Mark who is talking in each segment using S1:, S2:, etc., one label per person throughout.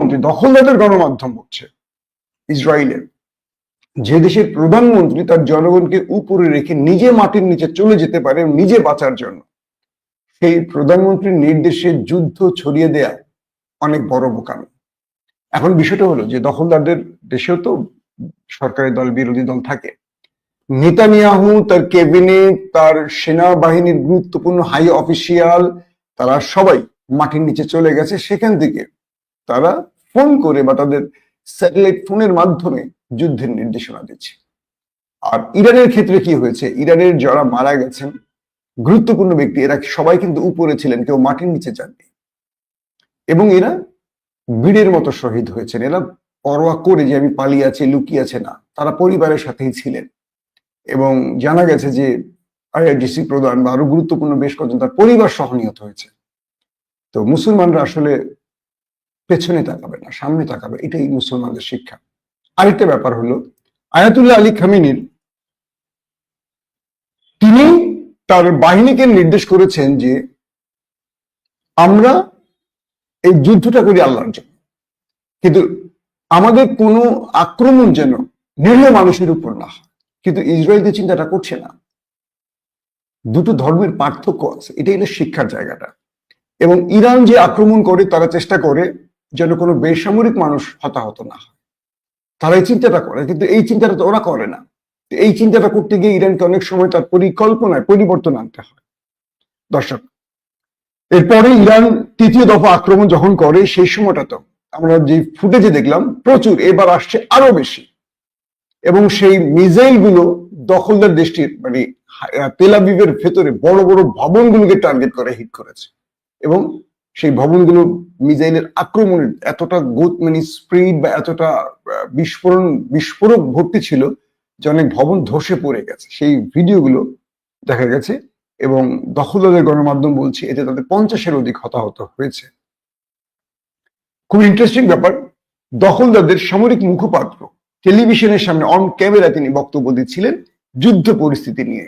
S1: প্রধানমন্ত্রী, দখলদারদের গণমাধ্যম বলছে ইসরায়েলের, যে দেশের প্রধানমন্ত্রী তার জনগণকে উপরে রেখে নিজে মাটির নিচে চলে যেতে পারে নিজে বাঁচার জন্য, সেই প্রধানমন্ত্রীর নির্দেশে যুদ্ধ ছড়িয়ে দেয়া অনেক বড় বোকামি। এখন বিষয়টা হলো যে দখলদারদের দেশেও তো সরকারি দল বিরোধী দল থাকে। নেতানিয়াহু, তার ক্যাবিনেট, তার সেনাবাহিনীর গুরুত্বপূর্ণ হাই অফিসিয়াল, তারা সবাই মাটির নিচে চলে গেছে। সেখান থেকে তারা ফোন করে বা তাদের স্যাটেলাইট ফোনের মাধ্যমে যুদ্ধের নির্দেশনা দিচ্ছে। আর ইরানের ক্ষেত্রে কি হয়েছে, ইরানের যারা মারা গেছেন গুরুত্বপূর্ণ ব্যক্তি, এরা সবাই কিন্তু উপরে ছিলেন, কেউ মাটির নিচে যাননি। এবং এরা বীরের মতো শহীদ হয়েছেন। এরা পরোয়া করে যে আমি পালিয়ে আছি, লুকিয়ে আছে না, তারা পরিবারের সাথেই ছিলেন। এবং জানা গেছে যে আইআরজিসি প্রধান বা আরো গুরুত্বপূর্ণ বেশ কয়েকজন তার পরিবার সহ নিহত হয়েছে। তো মুসলমানরা আসলে পেছনে তাকাবে না, সামনে তাকাবে, এটাই মুসলমানদের শিক্ষা। আরেকটা ব্যাপার হলো, আয়াতুল্লাহ আলী খামেনির, তিনি তার বাহিনীকে নির্দেশ করেছেন যে আমরা এই যুদ্ধটা করি আল্লাহর জন্য, কিন্তু আমাদের কোনো আক্রমণ যেন নিরীহ মানুষের উপর না হয়। কিন্তু ইসরায়েল যে চিন্তাটা করছে না। দুটো ধর্মের পার্থক্য আছে, এটাই হলো শিক্ষার জায়গাটা। এবং ইরান যে আক্রমণ করে, তারা চেষ্টা করে যেন কোনো বেসামরিক মানুষ হতাহত না হয়, তারা এই চিন্তাটা করে, কিন্তু এই চিন্তাটা তো ওরা করে না। এই চিন্তাটা করতে গিয়ে ইরানকে অনেক সময় তার পরিকল্পনায় পরিবর্তন আনতে হয়। দর্শক, এরপরে ইরান তৃতীয় দফা আক্রমণ যখন করে, সেই সময়টা তো আমরা যে ফুটেজে দেখলাম প্রচুর, এবার আসছে আরো বেশি। এবং সেই মিসাইল গুলো দখলদার দেশটির মানে তেল আবিবের ভেতরে বড় বড় ভবনগুলোকে টার্গেট করে হিট করেছে। এবং সেই ভবনগুলো মিসাইলের আক্রমণের এতটা মানে স্পিড বা এতটা বিস্ফোরক ভর্তি ছিল যে অনেক ভবন ধসে পড়ে গেছে। সেই ভিডিওগুলো দেখা গেছে। এবং দখলদারদের গণমাধ্যম বলছে এতে তাদের 50-এর অধিক হতাহত হয়েছে। খুব ইন্টারেস্টিং ব্যাপার, দখলদারদের সামরিক মুখপাত্র টেলিভিশনের সামনে অন ক্যামেরা তিনি বক্তব্য দিচ্ছিলেন যুদ্ধ পরিস্থিতি নিয়ে।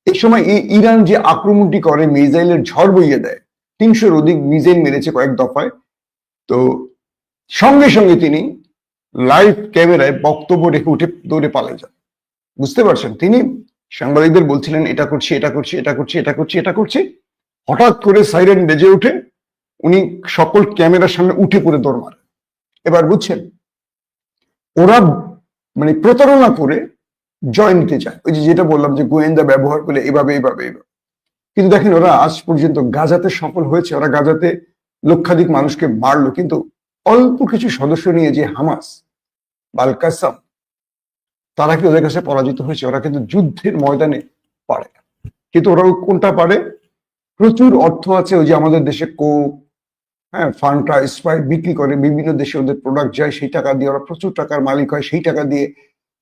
S1: এই সময় ইরান যে আক্রমণটি করে, মিসাইলের ঝড় বইয়ে দেয়, 300-এর অধিক মিসাইল মেরেছে কয়েক দফায়। তো সঙ্গে সঙ্গে তিনি লাইভ ক্যামেরায় বক্তব্য রেখে উঠে দৌড়ে পালিয়ে যান। বুঝতে পারছেন, তিনি সাংবাদিকদের বলছিলেন এটা করছি, এটা করছি, এটা করছি, এটা করছি, এটা করছি। হঠাৎ করে সাইরেন বেজে উঠে উনি সকল ক্যামেরার সামনে উঠে পড়ে দৌড় মারেন। এবার বুঝছেন, ওরা মানে প্রতারণা করে জয় নিতে চায়। ওই যেটা বললাম যে গোয়েন্দা ব্যবহার করে এভাবে এভাবে এভাবে। কিন্তু দেখেন, ওরা আজ পর্যন্ত গাজাতে সফল হয়েছে। ওরা গাজাতে লক্ষাধিক মানুষকে মারলো, কিন্তু অল্প কিছু সদস্য নিয়ে যে হামাস, আল কাসাম, তারা কি ওদের কাছে পরাজিত হয়েছে? ওরা কিন্তু যুদ্ধের ময়দানে পারে। কিন্তু ওরা কোনটা পারে? প্রচুর অর্থ আছে, ওই যে আমাদের দেশে কোক, হ্যাঁ, ফান্টা, স্প্রাইট বিক্রি করে, বিভিন্ন দেশে ওদের প্রোডাক্ট যায়, সেই টাকা দিয়ে ওরা প্রচুর টাকার মালিক হয়। সেই টাকা দিয়ে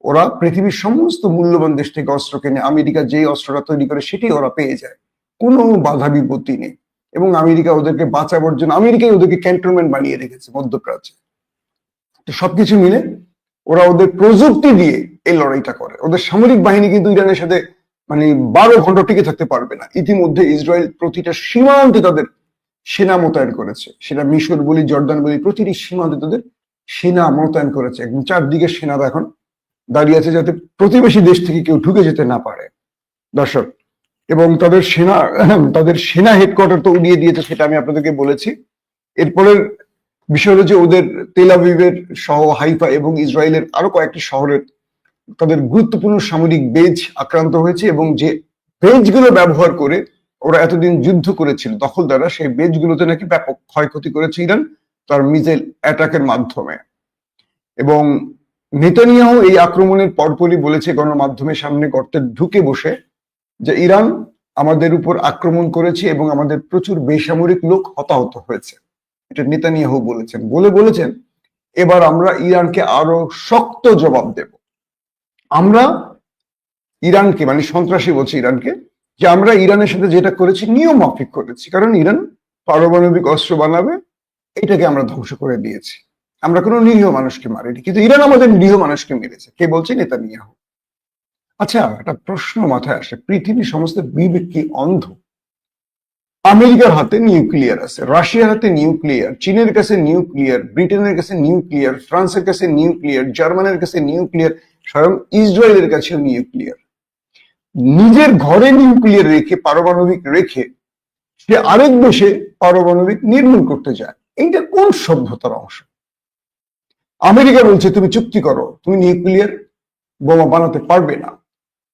S1: ওরা পৃথিবীর সমস্ত মূল্যবান দেশ থেকে অস্ত্র কেনে। আমেরিকা যেই অস্ত্রটা তৈরি করে সেটি ওরা পেয়ে যায়, কোনো বাধা বিপত্তি নেই। এবং আমেরিকা ওদেরকে বাঁচাবার জন্য আমেরিকাই ওদেরকে ক্যান্টনমেন্ট বানিয়ে রেখেছে মধ্যপ্রাচ্যে। তো সবকিছু মিলে ওরা ওদের প্রযুক্তি দিয়ে এই লড়াইটা করে। ওদের সামরিক বাহিনী কিন্তু ইরানের সাথে মানে 12 ঘন্টা টিকে থাকতে পারবে না। ইতিমধ্যে ইসরায়েল প্রতিটা সীমান্তে তাদের সেনা মোতায়েন করেছে। সেটা মিশর বলি, জর্দান বলি, প্রতিটি সীমান্তে তাদের সেনা মোতায়েন করেছে। একদম চারদিকে সেনারা এখন দাঁড়িয়ে আছে, যাতে প্রতিবেশী দেশ থেকে কেউ ঢুকে যেতে না পারে। দর্শক, এবং তাদের সেনা হেডকোয়ার্টার তো উড়িয়ে দিয়েছে, সেটা আমি আপনাদেরকে বলেছি। এরপরের বিষয় হলো যে ওদের তেল আবিবের সহ হাইফা এবং ইসরায়েলের আরো কয়েকটি শহরের তাদের গুরুত্বপূর্ণ সামরিক বেজ আক্রান্ত হয়েছে। এবং যে বেজগুলো ব্যবহার করে ওরা এতদিন যুদ্ধ করেছিল দখলদাররা, সেই বেজগুলোতে নাকি ব্যাপক ক্ষয়ক্ষতি করেছে ইরান তার মিসাইল অ্যাটাকের মাধ্যমে। এবং নেতানিয়াহু এই আক্রমণের পরপরই বলেছে গণমাধ্যমের সামনে গর্তে ঢুকে বসে যে ইরান আমাদের উপর আক্রমণ করেছে এবং আমাদের প্রচুর বেসামরিক লোক হতাহত হয়েছে। এটা নেতানিয়াহু বলেছেন। বলেছেন এবার আমরা ইরানকে আরো শক্ত জবাব দেব। আমরা ইরানকে, মানে সন্ত্রাসী বলছে ইরানকে, যে আমরা ইরানের সাথে যেটা করেছি নিয়ম মাফিক করেছি, কারণ ইরান পারমাণবিক অস্ত্র বানাবে, এটাকে আমরা ধ্বংস করে দিয়েছি। আমরা কোনো নিরীহ মানুষকে মারিনি, কিন্তু ইরান আমাদের নিরীহ মানুষকে মেরেছে। কে বলছে? নেতানিয়াহু। আচ্ছা, একটা প্রশ্ন মাথায় আসে, পৃথিবীর সমস্ত বিবেক কি অন্ধ? আমেরিকার হাতে নিউক্লিয়ার আছে, রাশিয়ার হাতে নিউক্লিয়ার, চীনের কাছে নিউক্লিয়ার, ব্রিটেনের কাছে নিউক্লিয়ার, ফ্রান্সের কাছে নিউক্লিয়ার, জার্মানের কাছে নিউক্লিয়ার, স্বয়ং ইসরায়েলের কাছেও নিউক্লিয়ার। নিজের ঘরে নিউক্লিয়ার রেখে, পারমাণবিক রেখে সে আরেক দেশে পারমাণবিক নির্মূল করতে যায়। এইটা কোন সভ্যতার অংশ? আমেরিকা বলছে তুমি চুক্তি করো, তুমি নিউক্লিয়ার বোমা বানাতে পারবে না।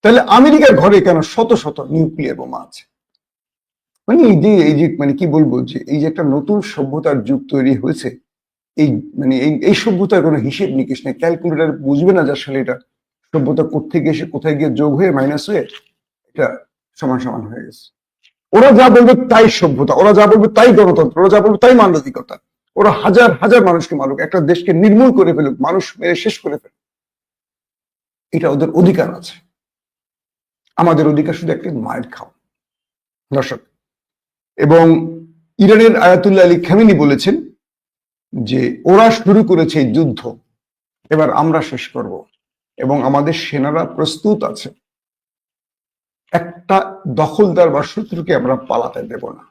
S1: তাহলে আমেরিকার ঘরে কেন শত শত নিউক্লিয়ার বোমা আছে? মানে এই যে মানে কি বলবো, যে এই যে একটা নতুন সভ্যতার যুগ তৈরি হয়েছে, এই মানে এই সভ্যতার কোনো হিসেব নিকেশ নেই। ক্যালকুলেটার বুঝবে না যে আসলে এটা সভ্যতা কোথেকে এসে কোথায় গিয়ে যোগ হয়ে মাইনাস হয়ে এটা সমান সমান হয়ে গেছে। ওরা যা বলবে তাই সভ্যতা, ওরা যা বলবে তাই গণতন্ত্র, ওরা যা বলবে তাই মানবাধিকতা। ওরা হাজার হাজার মানুষকে মারুক, একটা দেশকে নির্মূল করে ফেলুক, মানুষ মেরে শেষ করে ফেলুক, এটা ওদের অধিকার আছে। আমাদের অধিকার শুধু একটা মায়ের খাওয়া। দর্শক, এবং ইরানের আয়াতুল্লাহ আলী খামেনি বলেছেন যে ওরা শুরু করেছে এই যুদ্ধ, এবার আমরা শেষ করব, এবং আমাদের সেনারা প্রস্তুত আছে। একটা দখলদার বা শত্রুকে আমরা পালাতে দেব না।